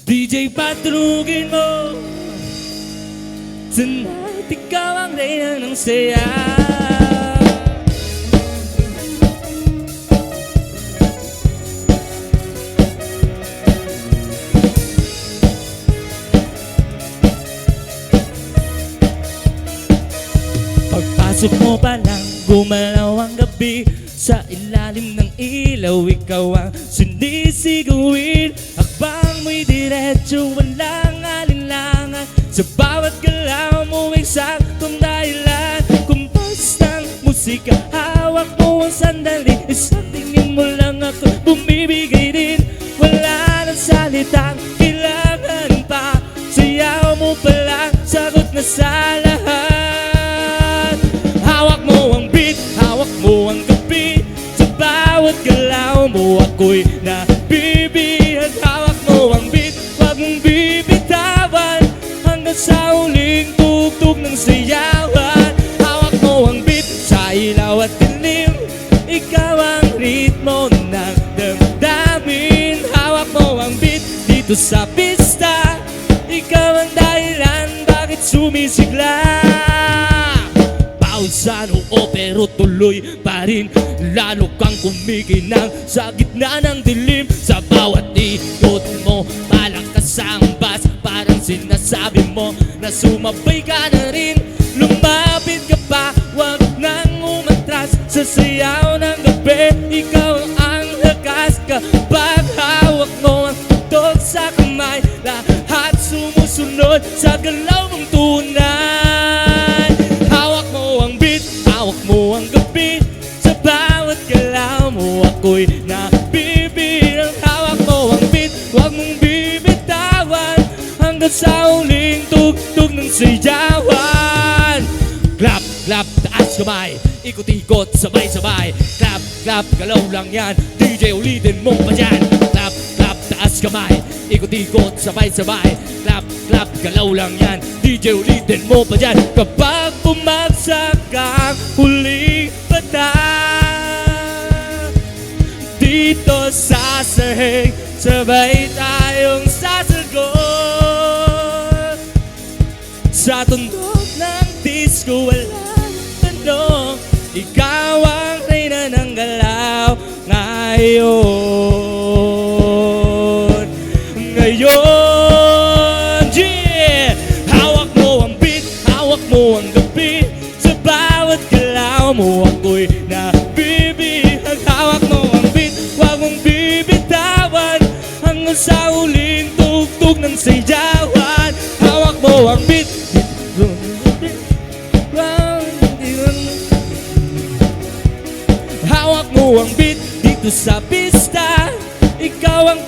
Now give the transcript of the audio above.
DJ patrugin mo. Tonight, ikaw ang reyna ng saya. Pagpasok mo pa lang, gumalaw ang gabi. Sa ilalim ng ilaw, ikaw ang sinisigawin. Akbang mo'y diretso, walang alinlangan. Sa bawat galaw mo, eksaktong dahilan. Kumpas ng musika, hawak mo ang sandali. Isang tingin mo lang ako, bumibigay din. Wala nang salitang kailangan pa. Sayaw mo pa lang, sagot na sa lahat. Hawak mo ang beat, hawak mo ang gabi. Sa bawat galaw mo, ako'y nabibihag. Hawak mo ang beat, wag mong bibitawan. Hanggang sa huling tugtog ng sayawan. Hawak mo ang beat, sa ilaw at dilim. Ikaw ang ritmo ng damdamin. Hawak mo ang beat, dito sa pista. Ikaw ang dahilan, bakit sumisigla? Sa noo pero tuloy pa rin. Lalo kang kumikinang sa gitna ng dilim. Sa bawat ikot mo, malakas ang bass. Parang sinasabi mo na sumabay ka na rin. Lumapit ka pa, wag nang umatras. Sa sayaw ng gabi, ikaw ang lakas. Kapag hawak mo ang tugtog sa kamay, lahat sumusunod sa galaw mong tunay. Hawak mo ang beat, hawak mo ang gabi. Sa bawat galaw mo, ako'y nabibirang. Hawak mo ang beat, wag mong bibitawan. Hanggang sa huling tugtog ng sayawan. Clap, clap, taas kamay. Ikot-ikot, sabay-sabay. Clap, clap, galaw lang yan. DJ, ulitin mo pa dyan. Clap, clap, taas kamay. Ikot-ikot, sabay-sabay. Clap, clap, galaw lang yan. DJ, ulitin mo pa dyan. Kapag bumagsak ang huling bata, dito sa sahig, sabay tayong sasagot. Sa tundok ng disco, walang tanong. Ikaw ang reyna ng galaw ngayon. Ngayon, yeah! Hawak mo ang beat, hawak mo ang gabi. Sa bawat galaw mo, ako'y nabibihag. Hawak mo ang beat, wag mong bibitawan. Hanggang sa huling tugtog ng sayawan. Hawak mo ang beat, hawak mo ang beat, dito sa pista. Ikaw ang